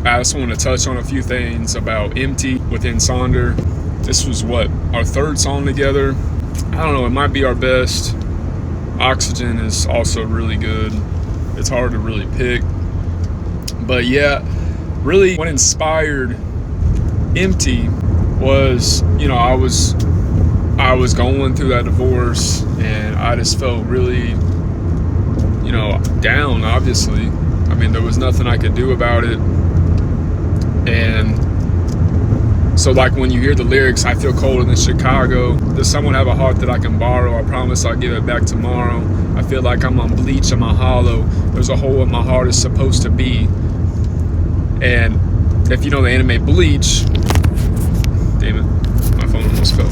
I just want to touch on a few things about Empty with En Sonder. This was our third song together. I don't know, it might be our best. Oxygen is also really good. It's hard to really pick. But yeah, really what inspired Empty was, I was going through that divorce, and I just felt really, down, obviously. I mean, there was nothing I could do about it. And so like when you hear the lyrics, I feel colder than Chicago. Does someone have a heart that I can borrow? I promise I'll give it back tomorrow. I feel like I'm on bleach, I'm hollow. There's a hole in my heart is supposed to be. And if you know the anime Bleach, damn it, my phone almost fell.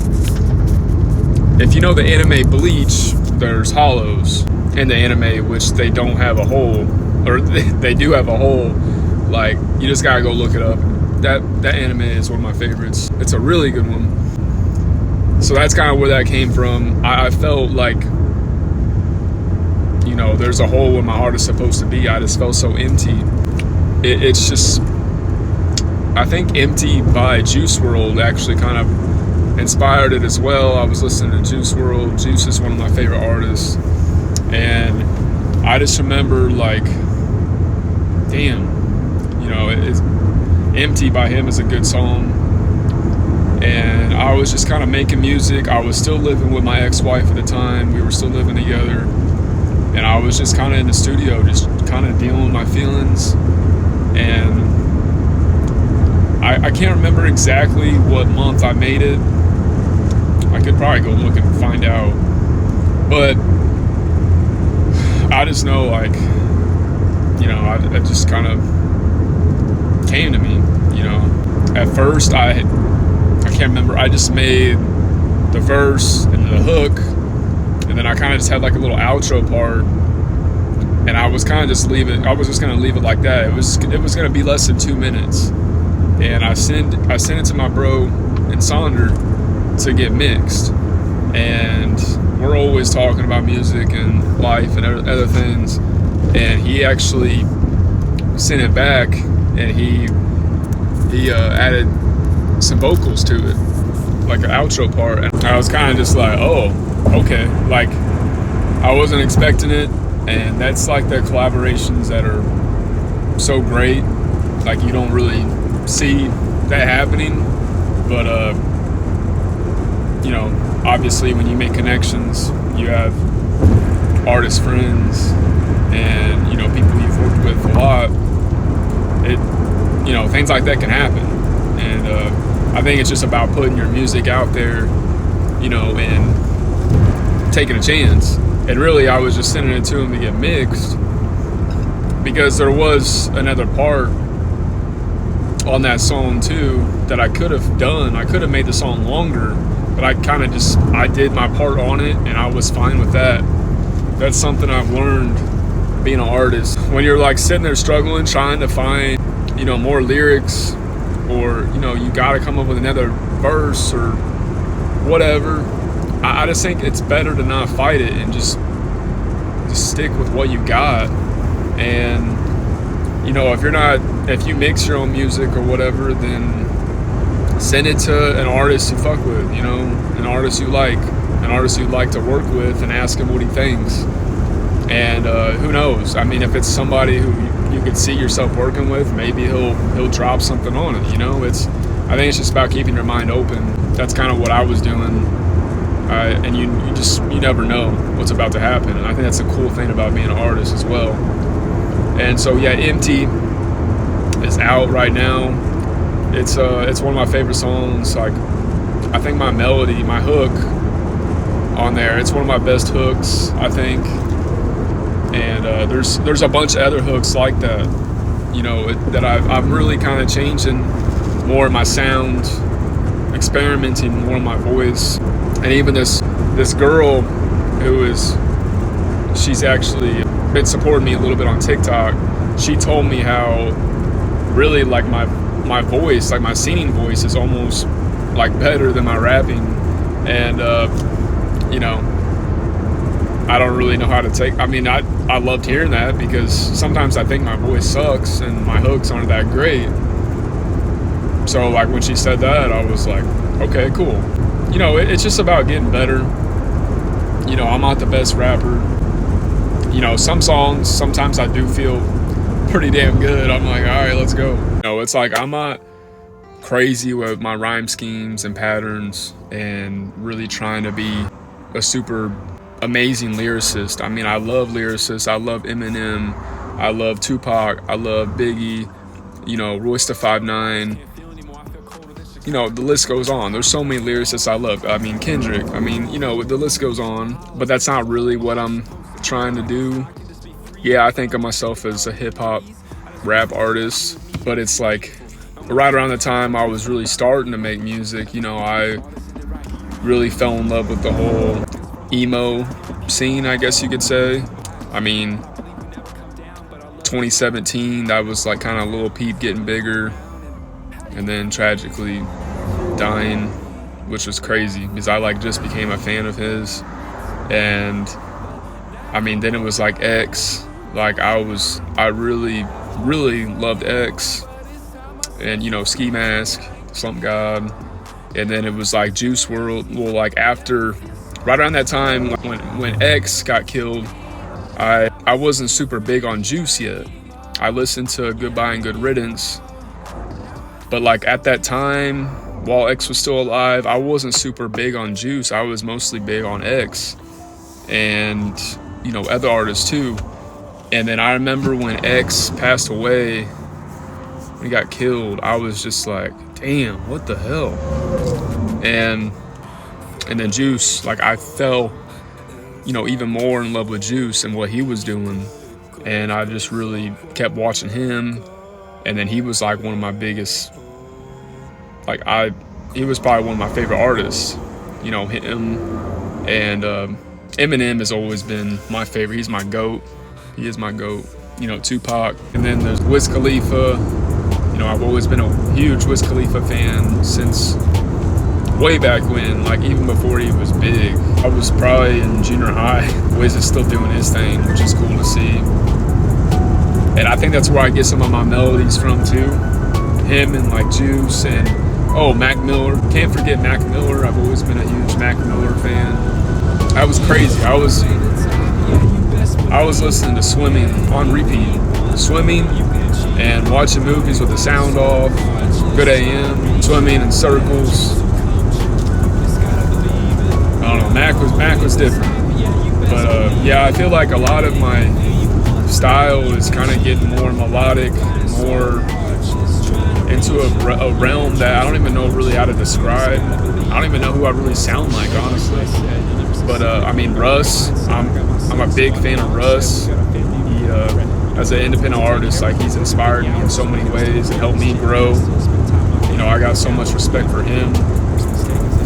If you know the anime Bleach, there's hollows in the anime, which they don't have a hole, or they do have a hole. Like, you just gotta go look it up. That anime is one of my favorites. It's a really good one. So that's kind of where that came from. I felt like, there's a hole where my heart is supposed to be. I just felt so empty. It's just, I think Empty by Juice WRLD actually kind of inspired it as well. I was listening to Juice WRLD. Juice is one of my favorite artists. And I just remember like, damn, Empty by him is a good song. And I was just kind of making music. I was still living with my ex-wife at the time. We were still living together. And I was just kind of in the studio, just kind of dealing with my feelings. And I can't remember exactly what month I made it. I could probably go look and find out. But I just know, like, I just kind of came to me, At first, I can't remember. I just made the verse and the hook, and then I kind of just had like a little outro part, and I was kind of just I was just gonna leave it like that. It was gonna be less than 2 minutes, and I sent it to my bro En Sonder to get mixed, and we're always talking about music and life and other things, and he actually sent it back, and he added some vocals to it, like an outro part. And I was kind of just like, oh, okay. Like, I wasn't expecting it. And that's like the collaborations that are so great. Like, you don't really see that happening. But, obviously when you make connections, you have artist friends and, people you've worked with a lot. Things like that can happen. And I think it's just about putting your music out there, and taking a chance. And really, I was just sending it to him to get mixed, because there was another part on that song too that I could have done. I could have made the song longer, but I kind of I did my part on it, and I was fine with that. That's something I've learned being an artist. When you're like sitting there struggling, trying to find, more lyrics, or, you gotta come up with another verse or whatever, I just think it's better to not fight it and just stick with what you got. And, if you mix your own music or whatever, then send it to an artist you fuck with, an artist you like to work with, and ask him what he thinks. And who knows? I mean, if it's somebody who you could see yourself working with, maybe he'll drop something on it. I think it's just about keeping your mind open. That's kind of what I was doing. And you never know what's about to happen. And I think that's the cool thing about being an artist as well. And so yeah, Empty is out right now. It's one of my favorite songs. Like, I think my melody, my hook on there, it's one of my best hooks, I think. And there's a bunch of other hooks like that, that I'm really kind of changing more of my sound, experimenting more on my voice. And even this girl she's actually been supporting me a little bit on TikTok. She told me how really like my voice, like my singing voice, is almost like better than my rapping. And I don't really know how to take. I mean, I loved hearing that because sometimes I think my voice sucks and my hooks aren't that great. So like when she said that, I was like, okay, cool. You know, it's just about getting better. You know, I'm not the best rapper. You know, some songs, sometimes I do feel pretty damn good. I'm like, all right, let's go. You know, it's like I'm not crazy with my rhyme schemes and patterns and really trying to be a super amazing lyricist. I mean, I love lyricists. I love Eminem. I love Tupac. I love Biggie. You know, Royce da 5'9". You know, the list goes on. There's so many lyricists I love. I mean, Kendrick. I mean, you know, the list goes on. But that's not really what I'm trying to do. Yeah, I think of myself as a hip-hop rap artist. But it's like right around the time I was really starting to make music, you know, I really fell in love with the whole emo scene, I guess you could say. I mean, 2017, that was like kind of Lil Peep getting bigger and then tragically dying, which was crazy because I like just became a fan of his. And I mean, then it was like X. Like I really loved X. And you know, Ski Mask, Slump God. And then it was like Juice WRLD. Well, like after, right around that time when X got killed, I wasn't super big on Juice yet. I listened to Goodbye and Good Riddance, but like at that time, while X was still alive, I wasn't super big on Juice. I was mostly big on X and, you know, other artists too. And then I remember when X passed away, when he got killed, I was just like, damn, what the hell? And then Juice, like I fell, you know, even more in love with Juice and what he was doing. And I just really kept watching him. And then he was like one of my biggest, like he was probably one of my favorite artists, you know, him. And Eminem has always been my favorite. He's my GOAT. He is my GOAT. You know, Tupac. And then there's Wiz Khalifa. You know, I've always been a huge Wiz Khalifa fan since way back when, like even before he was big. I was probably in junior high. Wiz is still doing his thing, which is cool to see. And I think that's where I get some of my melodies from too. Him and like Juice and, oh, Mac Miller. Can't forget Mac Miller. I've always been a huge Mac Miller fan. That was crazy. I was listening to Swimming on repeat. Swimming and watching movies with the sound off. Good AM. Swimming in circles. I don't know, Mac was different. But yeah, I feel like a lot of my style is kind of getting more melodic, more into a realm that I don't even know really how to describe. I don't even know who I really sound like, honestly. But I mean, Russ, I'm a big fan of Russ. He, as an independent artist, like he's inspired me in so many ways and helped me grow. You know, I got so much respect for him.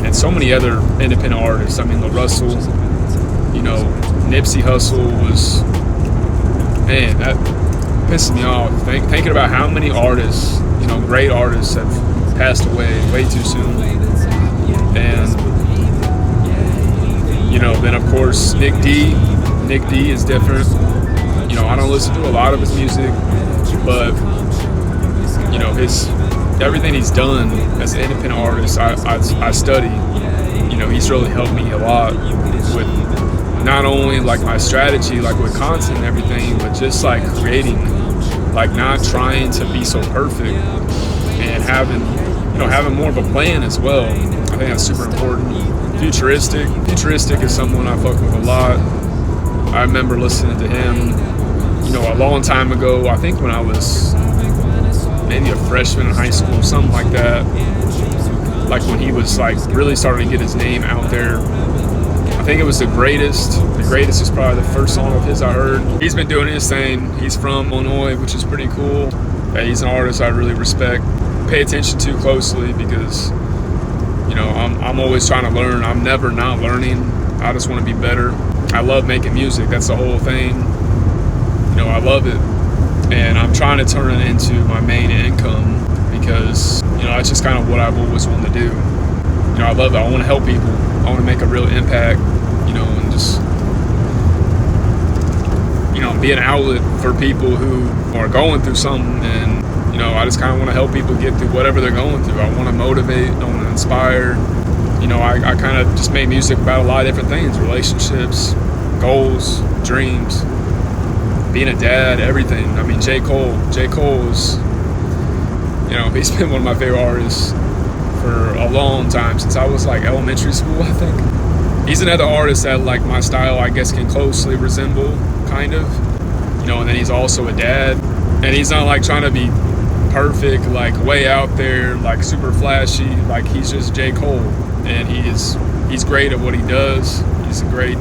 And so many other independent artists. I mean, Russell, you know, Nipsey Hussle was, man, that pisses me off. Thinking about how many artists, you know, great artists have passed away way too soon. And, you know, then of course, Nick D is different. You know, I don't listen to a lot of his music, but, you know, everything he's done as an independent artist, I study. You know, he's really helped me a lot with not only like my strategy, like with content and everything, but just like creating, like not trying to be so perfect and having more of a plan as well. I think that's super important. Futuristic is someone I fuck with a lot. I remember listening to him, you know, a long time ago. I think when I was maybe a freshman in high school, something like that. Like when he was like really starting to get his name out there. I think it was The Greatest. The Greatest is probably the first song of his I heard. He's been doing his thing. He's from Illinois, which is pretty cool. He's an artist I really respect. Pay attention to closely because, you know, I'm always trying to learn. I'm never not learning. I just want to be better. I love making music. That's the whole thing. You know, I love it. And I'm trying to turn it into my main income because, you know, that's just kind of what I've always wanted to do. You know, I love it. I want to help people. I want to make a real impact, you know, and just be an outlet for people who are going through something. And I just kind of want to help people get through whatever they're going through. I want to motivate, I want to inspire. I kind of just made music about a lot of different things: relationships, goals, dreams, being a dad, everything. I mean, J. Cole is, he's been one of my favorite artists for a long time, since I was like elementary school, I think. He's another artist that like my style, I guess, can closely resemble, kind of. And then he's also a dad, and he's not like trying to be perfect, like way out there, like super flashy. Like, he's just J. Cole, and he's great at what he does. He's a great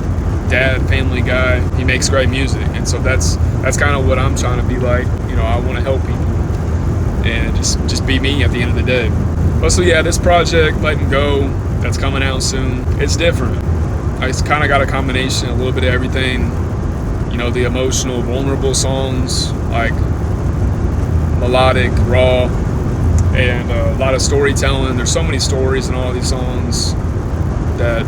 dad, family guy. He makes great music, and so that's kind of what I'm trying to be like. I want to help people and just be me at the end of the day. But so yeah, this project, Letting Go, that's coming out soon, it's different. It's kind of got a combination, a little bit of everything. The emotional, vulnerable songs, like melodic, raw, and a lot of storytelling. There's so many stories in all these songs that,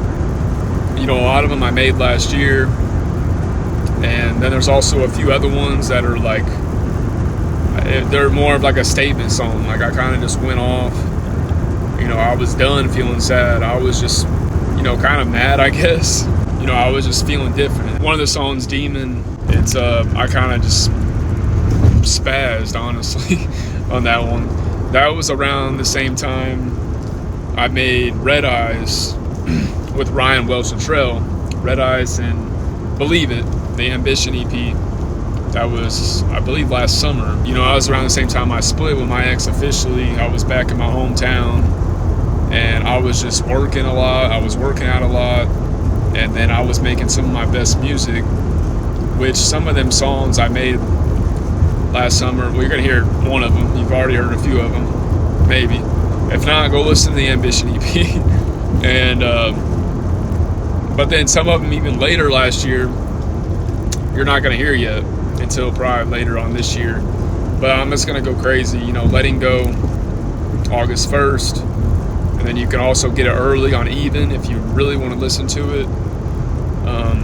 a lot of them I made last year. And then there's also a few other ones that are like, they're more of like a statement song. Like, I kind of just went off, I was done feeling sad. I was just, kind of mad, I guess. I was just feeling different. One of the songs, Demon, it's, I kind of just spazzed, honestly, on that one. That was around the same time I made Red Eyes with Ryan Welch and Trell. Red Eyes and Believe It, the Ambition EP. That was, I believe, last summer. I was around the same time I split with my ex officially. I was back in my hometown, and I was just working a lot. I was working out a lot, and then I was making some of my best music, which some of them songs I made last summer. Well, you're gonna hear one of them. You've already heard a few of them, maybe. If not, go listen to the Ambition EP. And but then some of them even later last year, you're not gonna hear yet until probably later on this year. But I'm just gonna go crazy. Letting Go, August 1st, and then you can also get it early on Even if you really want to listen to it.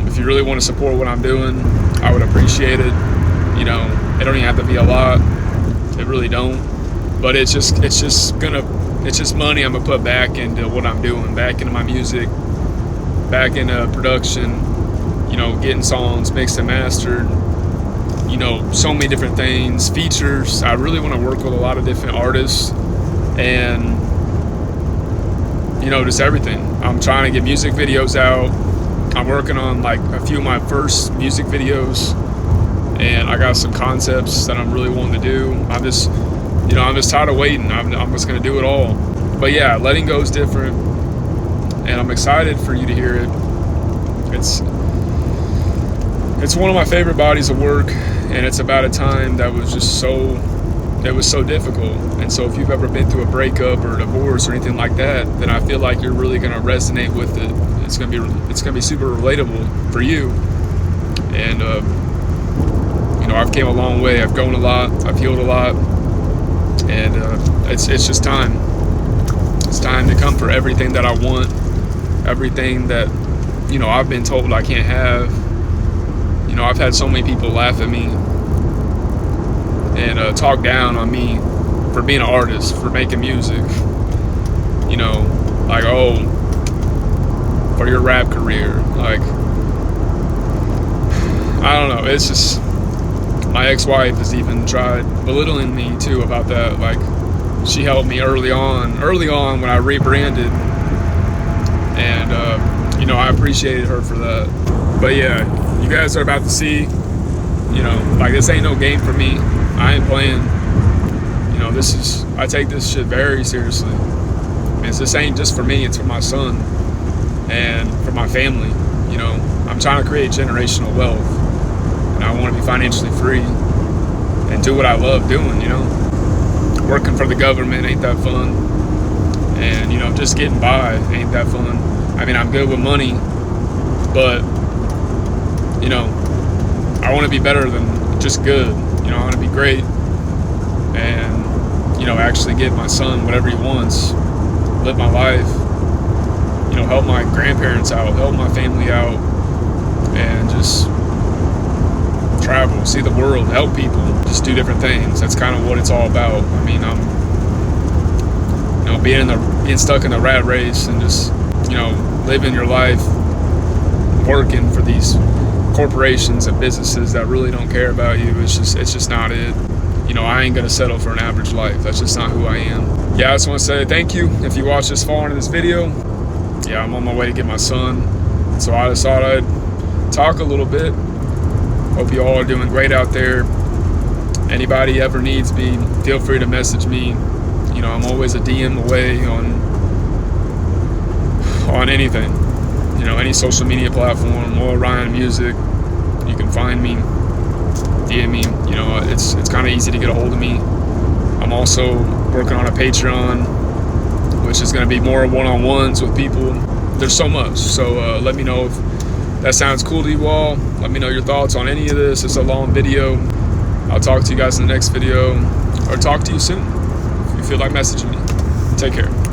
If you really want to support what I'm doing, I would appreciate it. It don't even have to be a lot. It really don't. But it's just money I'm gonna put back into what I'm doing, back into my music, back into production. Getting songs mixed and mastered. So many different things, features. I really want to work with a lot of different artists, and just everything. I'm trying to get music videos out. I'm working on like a few of my first music videos, and I got some concepts that I'm really wanting to do. I'm just tired of waiting. I'm just gonna do it all. But yeah, Letting Go is different, and I'm excited for you to hear it. It's one of my favorite bodies of work, and it's about a time that was just so difficult. And so if you've ever been through a breakup or a divorce or anything like that, then I feel like you're really gonna resonate with it. It's gonna be super relatable for you. And I've came a long way. I've grown a lot. I've healed a lot, and it's just time. It's time to come for everything that I want, everything that I've been told I can't have. I've had so many people laugh at me and talk down on me for being an artist, for making music. Like, oh, for your rap career. Like, I don't know. It's just, my ex-wife has even tried belittling me too about that. Like, she helped me early on when I rebranded, and I appreciated her for that. But yeah, you guys are about to see, like, this ain't no game for me. I ain't playing. I take this shit very seriously. This ain't just for me, it's for my son and for my family. I'm trying to create generational wealth, and I want to be financially free and do what I love doing. Working for the government ain't that fun, and just getting by ain't that fun. I mean, I'm good with money, but I want to be better than just good. I want to be great, and actually give my son whatever he wants, live my life, help my grandparents out, help my family out, and just travel, see the world, help people, just do different things. That's kind of what it's all about. I mean, I'm, being stuck in the rat race and just, living your life working for these corporations and businesses that really don't care about you. It's just not it. I ain't gonna settle for an average life. That's just not who I am. Yeah, I just want to say thank you if you watched this far into this video. Yeah, I'm on my way to get my son, so I just thought I'd talk a little bit. Hope you all are doing great out there. Anybody ever needs me, feel free to message me. I'm always a DM away on anything. Any social media platform or Ryan Music, you can find me, DM me. It's kind of easy to get a hold of me. I'm also working on a Patreon, which is going to be more one-on-ones with people. There's so much, so let me know if that sounds cool to you all. Let me know your thoughts on any of this. It's a long video. I'll talk to you guys in the next video, or talk to you soon if you feel like messaging me. Take care.